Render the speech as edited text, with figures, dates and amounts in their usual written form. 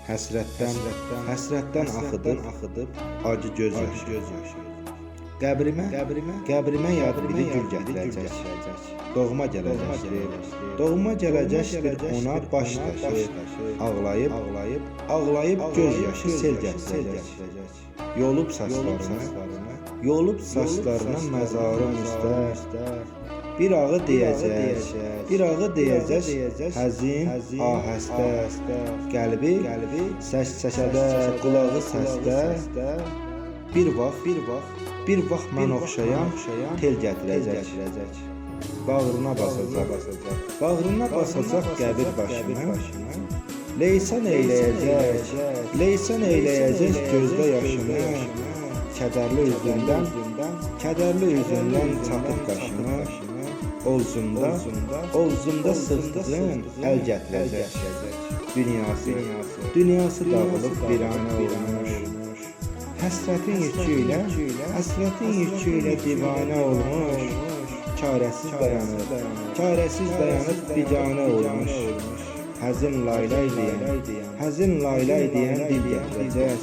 həsrətdən axıdıb acı göz yaşı. Qəbrimə yad biri gül gətirəcək. Doğma gələcəkdir ona baş daşı. Ağlayıb göz yaşı sel gətirəcək. Yolub saçlarına məzarın üstə bir ağı deyəcək həzin ahəstə. Qəlbi səs-səsədə, qulağı səsdə. Bir vaxt mən oxşayan tel gətirəcək. Bağrına basacaq qəbir başını. Leysan eyləyəcək gözdə yaşını. Kədərli üzündən çatıb qaşını. Ovzumda sırtığın əl gətirəcək. Dünyası dağılıb viranə olmuş. Həsrətin yükü ilə divanə olmuş. Çarəsiz dayanıb biganə olmuş. Həzin laylay deyən dil gətirəcək.